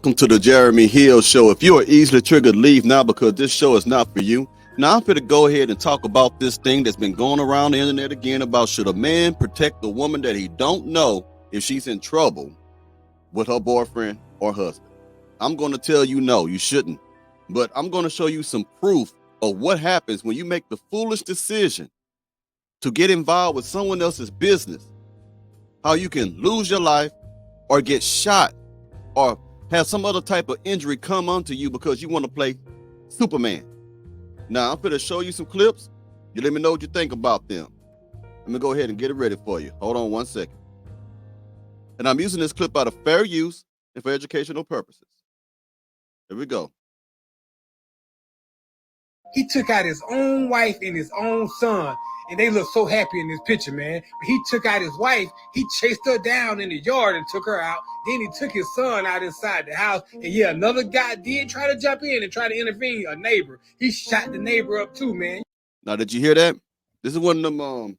Welcome to the Jeremy Hill Show. If you are easily triggered, leave now because this show is not for you. Now I'm going to go ahead and talk about this thing that's been going around the internet again about should a man protect the woman that he don't know if she's in trouble with her boyfriend or husband. I'm going to tell you no, you shouldn't. But I'm going to show you some proof of what happens when you make the foolish decision to get involved with someone else's business. How you can lose your life or get shot or have some other type of injury come onto you because you want to play Superman. Now, I'm going to show you some clips. You let me know what you think about them. Let me go ahead and get it ready for you. Hold on one second. And I'm using this clip out of fair use and for educational purposes. Here we go. He took out his own wife and his own son, and they look so happy in this picture, man. But he took out his wife, he chased her down in the yard and took her out. Then he took his son out inside the house. And yeah, another guy did try to jump in and try to intervene, a neighbor. He shot the neighbor up too, man. Now, did you hear that? This is one of them,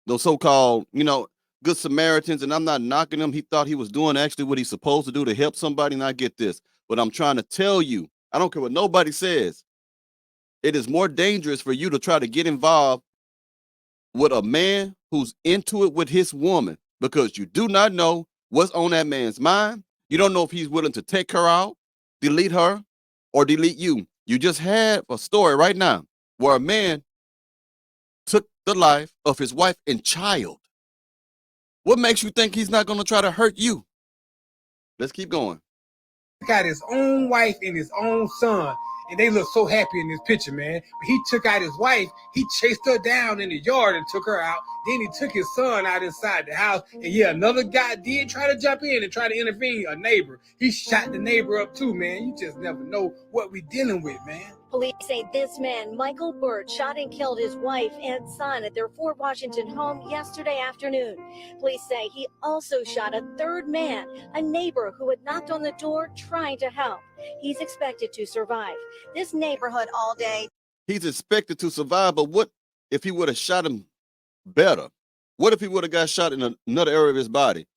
those so-called, good Samaritans, and I'm not knocking him. He thought he was doing actually what he's supposed to do to help somebody, and I get this. But I'm trying to tell you, I don't care what nobody says. It is more dangerous for you to try to get involved with a man who's into it with his woman because you do not know what's on that man's mind. You don't know if he's willing to take her out, delete her, or delete you. You just had a story right now where a man took the life of his wife and child. What makes you think he's not going to try to hurt you? Let's keep going. He got his own wife and his own son, and they look so happy in this picture, man. But he took out his wife, he chased her down in the yard and took her out. Then he took his son out inside the house. And yeah, another guy did try to jump in and try to intervene, a neighbor. He shot the neighbor up too, man. You just never know what we're dealing with, man. Police say this man, Michael Burt, shot and killed his wife and son at their Fort Washington home yesterday afternoon. Police say he also shot a third man, a neighbor who had knocked on the door trying to help. He's expected to survive. This neighborhood all day. He's expected to survive, but what if he would have shot him better? What if he would have got shot in another area of his body?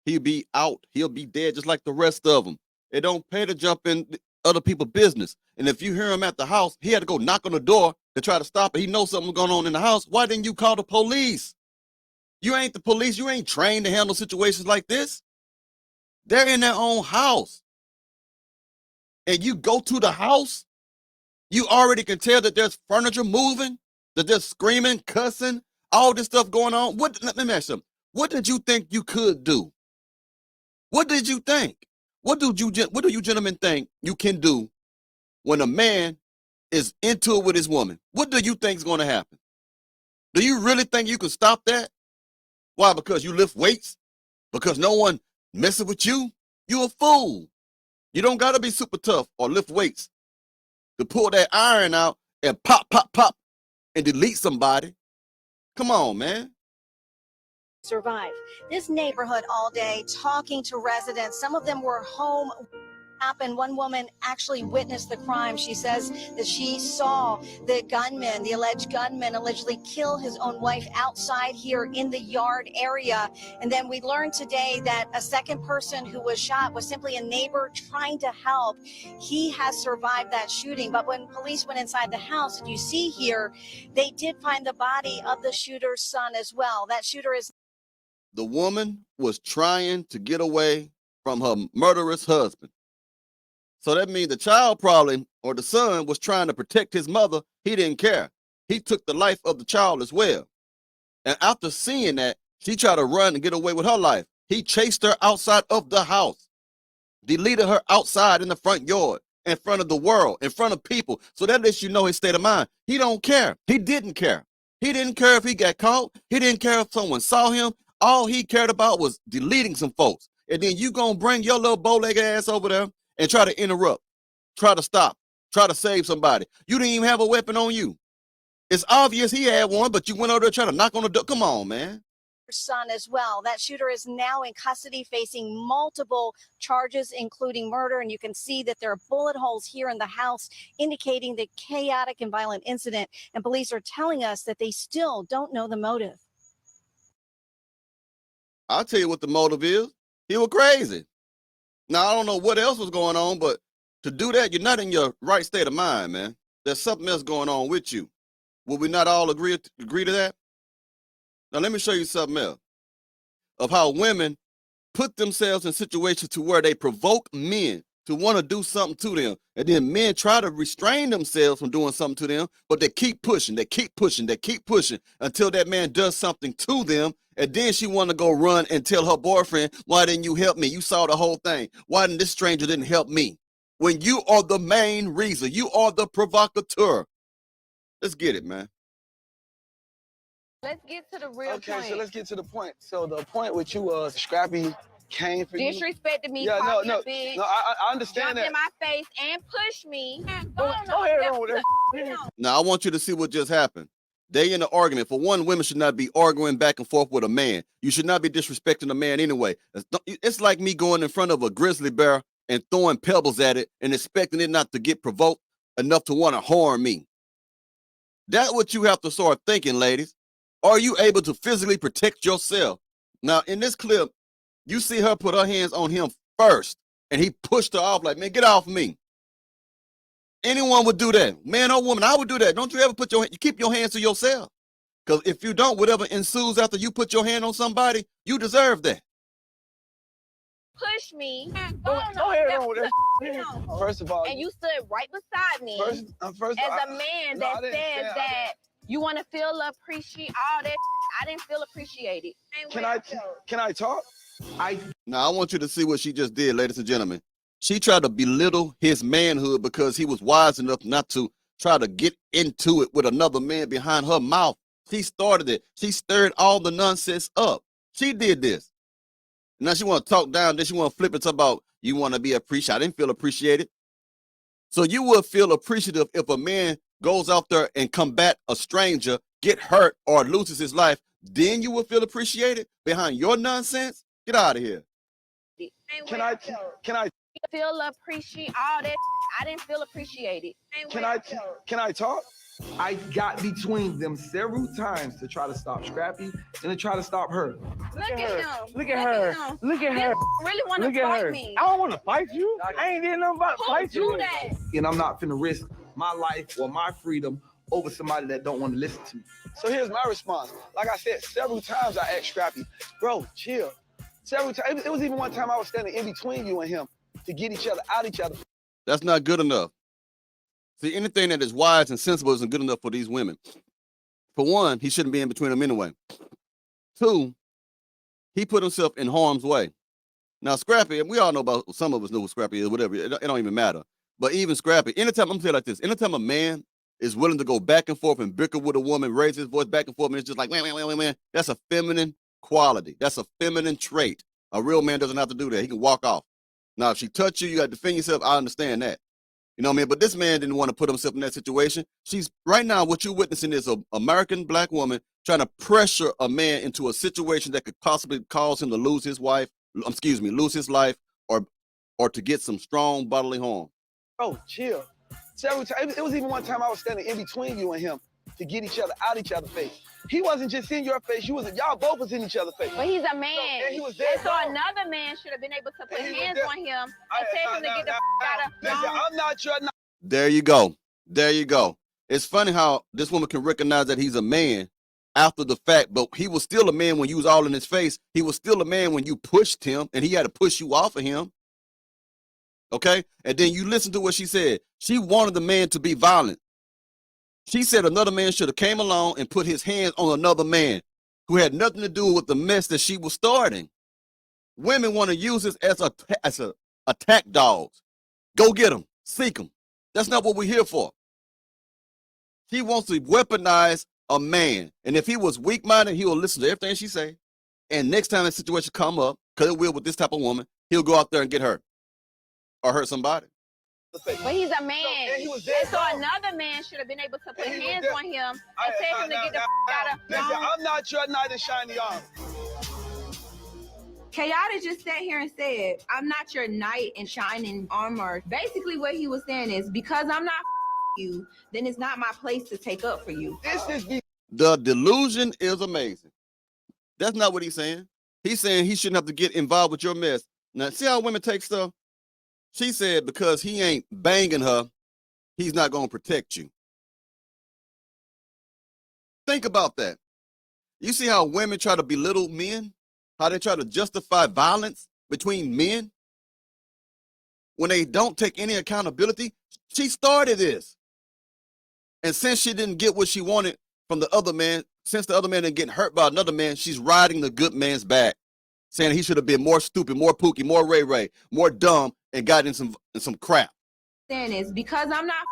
He'd be out. He'll be dead just like the rest of them. It don't pay to jump in other people's business. And if you hear him at the house, he had to go knock on the door to try to stop it. He knows something's going on in the house. Why didn't you call the police? You ain't the police. You ain't trained to handle situations like this. They're in their own house. And you go to the house, you already can tell that there's furniture moving, that they're screaming, cussing, all this stuff going on. Let me ask you something. What did you think you could do? What did you think? What do you gentlemen think you can do when a man is into it with his woman? What do you think is going to happen? Do you really think you can stop that? Why? Because you lift weights? Because no one messing with you? You a fool. You don't got to be super tough or lift weights to pull that iron out and pop, pop, pop and delete somebody. Come on, man. Survive. This neighborhood all day talking to residents. Some of them were home. Happened. One woman actually witnessed the crime. She says that she saw the gunman, the alleged gunman, allegedly kill his own wife outside here in the yard area. And then we learned today that a second person who was shot was simply a neighbor trying to help. He has survived that shooting. But when police went inside the house, and you see here, they did find the body of the shooter's son as well. That shooter is. The woman was trying to get away from her murderous husband. So that means the child probably, or the son, was trying to protect his mother. He didn't care. He took the life of the child as well. And after seeing that, she tried to run and get away with her life. He chased her outside of the house, deleted her outside in the front yard, in front of the world, in front of people. So that lets you know his state of mind. He don't care. He didn't care. He didn't care if he got caught. He didn't care if someone saw him. All he cared about was deleting some folks. And then you gonna bring your little bow-legged ass over there and try to interrupt, try to stop, try to save somebody. You didn't even have a weapon on you. It's obvious he had one, but you went over there trying to knock on the door. Come on, man. Son as well. That shooter is now in custody facing multiple charges, including murder. And you can see that there are bullet holes here in the house, indicating the chaotic and violent incident. And police are telling us that they still don't know the motive. I'll tell you what the motive is. He was crazy. Now, I don't know what else was going on, but to do that, you're not in your right state of mind, man. There's something else going on with you. Will we not all agree to that? Now, let me show you something else of how women put themselves in situations to where they provoke men to want to do something to them. And then men try to restrain themselves from doing something to them, but they keep pushing, they keep pushing, they keep pushing until that man does something to them. And then she want to go run and tell her boyfriend, why didn't you help me? You saw the whole thing. Why didn't this stranger didn't help me? When you are the main reason, you are the provocateur. Let's get it, man. Let's get to the real point. Okay, so let's get to the point. So the point with you was Scrappy came for you. Disrespected me, Yeah, called me no, a bitch, no, I understand jumped that. in my face and pushed me. Go ahead on with that. Now, I want you to see what just happened. They in an argument. For one, women should not be arguing back and forth with a man. You should not be disrespecting a man anyway. It's like me going in front of a grizzly bear and throwing pebbles at it and expecting it not to get provoked enough to want to harm me. That's what you have to start thinking, ladies. Are you able to physically protect yourself? Now, in this clip, you see her put her hands on him first, and he pushed her off like, man, get off me. Anyone would do that. Man or woman, I would do that. Don't you ever you keep your hands to yourself. Because if you don't, whatever ensues after you put your hand on somebody, you deserve that. Push me. Go ahead on with that. First of all, And you stood right beside me first as a man no, that I didn't said say- that you want to feel appreciated. All that I didn't feel appreciated. Can I talk? Now, I want you to see what she just did, ladies and gentlemen. She tried to belittle his manhood because he was wise enough not to try to get into it with another man behind her mouth. She started it. She stirred all the nonsense up. She did this. Now she want to talk down, then she want to flip it to about, you want to be appreciated. I didn't feel appreciated. So you would feel appreciative if a man goes out there and combat a stranger, get hurt, or loses his life. Then you would feel appreciated behind your nonsense? Get out of here. Can I Feel appreciated. All that I didn't feel appreciated. can I talk? I got between them several times to try to stop Scrappy and to try to stop her. Look at him. Look at her. Look at her. Really want Look to at fight her. me. I don't want to fight you. I ain't did nothing about to Who fight do you. that? And I'm not finna risk my life or my freedom over somebody that don't want to listen to me. So here's my response. Like I said, several times I asked Scrappy, bro, chill. Several times. It was even one time I was standing in between you and him to get each other out each other. That's not good enough. See, anything that is wise and sensible isn't good enough for these women. For one, he shouldn't be in between them anyway. Two, he put himself in harm's way. Now, Scrappy, we all know about, some of us know who Scrappy is, whatever. It don't even matter. But even Scrappy, anytime, I'm going to say it like this, anytime a man is willing to go back and forth and bicker with a woman, raise his voice back and forth, and it's just like, man, that's a feminine quality. That's a feminine trait. A real man doesn't have to do that. He can walk off. Now, if she touch you, you got to defend yourself. I understand that. You know what I mean? But this man didn't want to put himself in that situation. She's right now, what you're witnessing is an American black woman trying to pressure a man into a situation that could possibly cause him to lose his wife, lose his life, or to get some strong bodily harm. Bro, chill. Several times. It was even one time I was standing in between you and him to get each other out each other's face. He wasn't just in your face. Y'all both was in each other's face. But he's a man. And he was there. And so another man should have been able to put And he was hands there. on him and tell him to get the out of. Listen, I'm not your. There you go. There you go. It's funny how this woman can recognize that he's a man after the fact, but he was still a man when you was all in his face. He was still a man when you pushed him, and he had to push you off of him. Okay? And then you listen to what she said. She wanted the man to be violent. She said another man should have came along and put his hands on another man who had nothing to do with the mess that she was starting. Women want to use this as a attack dogs. Go get them. Seek them. That's not what we're here for. She wants to weaponize a man. And if he was weak-minded, he will listen to everything she say. And next time that situation come up, because it will with this type of woman, he'll go out there and get hurt. Or hurt somebody. But he's a man. And he was there. And so another man should have been able to put And he was hands there. on him and tell him to get the out of. Listen, I'm not your knight in shiny armor. Kayada just sat here and said, I'm not your knight in shining armor. Basically what he was saying is, because I'm not you, then it's not my place to take up for you. The delusion is amazing. That's not what he's saying. He's saying he shouldn't have to get involved with your mess. Now, see how women take stuff? She said because he ain't banging her, he's not going to protect you. Think about that. You see how women try to belittle men? How they try to justify violence between men? When they don't take any accountability, she started this. And since she didn't get what she wanted from the other man, since the other man didn't get hurt by another man, she's riding the good man's back, saying he should have been more stupid, more pookie, more ray-ray, more dumb, and got in some crap. Saying is because I'm not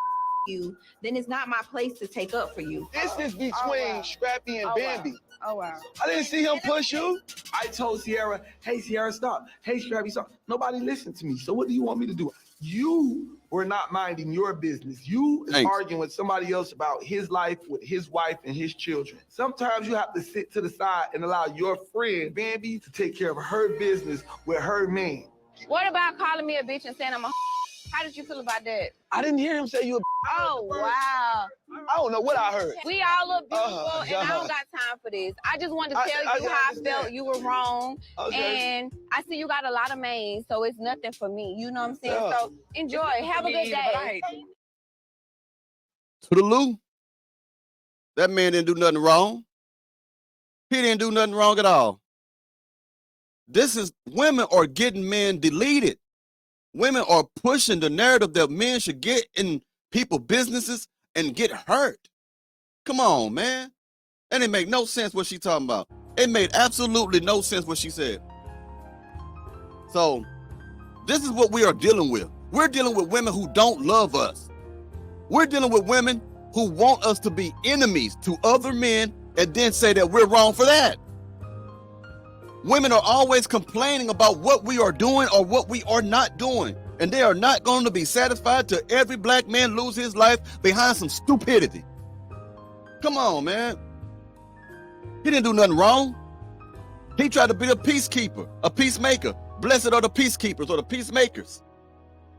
you, then it's not my place to take up for you. This is between Scrappy and Bambi. Oh wow. I didn't see him push you. I told Sierra, hey, Sierra, stop. Hey, Scrappy, stop. Nobody listened to me. So what do you want me to do? You were not minding your business. You is arguing with somebody else about his life with his wife and his children. Sometimes you have to sit to the side and allow your friend, Bambi, to take care of her business with her man. What about calling me a bitch and saying I'm a How did you feel about that? I didn't hear him say you. Oh, wow. I don't know what I heard. We all look beautiful, and I don't got time for this. I just wanted to tell you how I felt. You were wrong, and I see you got a lot of mains, so it's nothing for me. You know what I'm saying? Yeah. So enjoy. Have a good day. Toodaloo. That man didn't do nothing wrong. He didn't do nothing wrong at all. Women are getting men deleted. Women are pushing the narrative that men should get in people's businesses and get hurt. Come on, man. And it made no sense what she talking about. It made absolutely no sense what she said. So this is what we are dealing with. We're dealing with women who don't love us. We're dealing with women who want us to be enemies to other men and then say that we're wrong for that. Women are always complaining about what we are doing or what we are not doing. And they are not going to be satisfied till every black man lose his life behind some stupidity. Come on, man. He didn't do nothing wrong. He tried to be a peacekeeper, a peacemaker. Blessed are the peacekeepers or the peacemakers.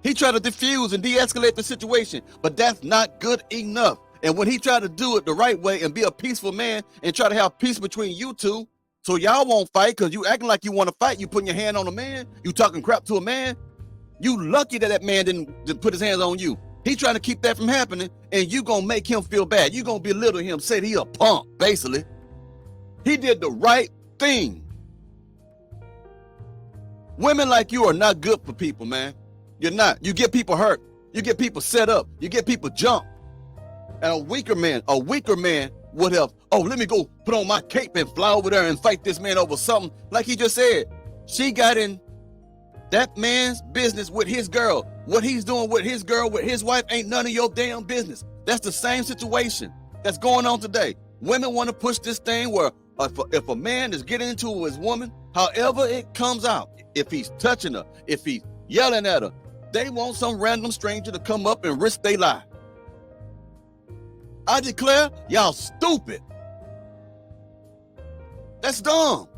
He tried to diffuse and de-escalate the situation, but that's not good enough. And when he tried to do it the right way and be a peaceful man and try to have peace between you two, so y'all won't fight because you acting like you want to fight. You putting your hand on a man. You talking crap to a man. You lucky that man didn't put his hands on you. He trying to keep that from happening, and you gonna make him feel bad. You gonna belittle him, say he a punk, basically. He did the right thing. Women like you are not good for people, man. You're not. You get people hurt. You get people set up. You get people jump. And a weaker man would have, oh, let me go put on my cape and fly over there and fight this man over something. Like he just said, she got in that man's business with his girl. What he's doing with his girl, with his wife, ain't none of your damn business. That's the same situation that's going on today. Women want to push this thing where if a man is getting into his woman, however it comes out, if he's touching her, if he's yelling at her, they want some random stranger to come up and risk their life. I declare, y'all stupid. That's dumb.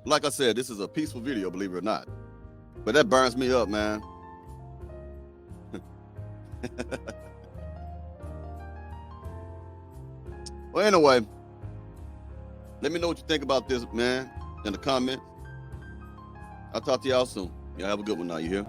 Like I said, this is a peaceful video, believe it or not. But that burns me up, man. Well, anyway, let me know what you think about this, man, in the comments. I'll talk to y'all soon. Y'all have a good one now, you hear?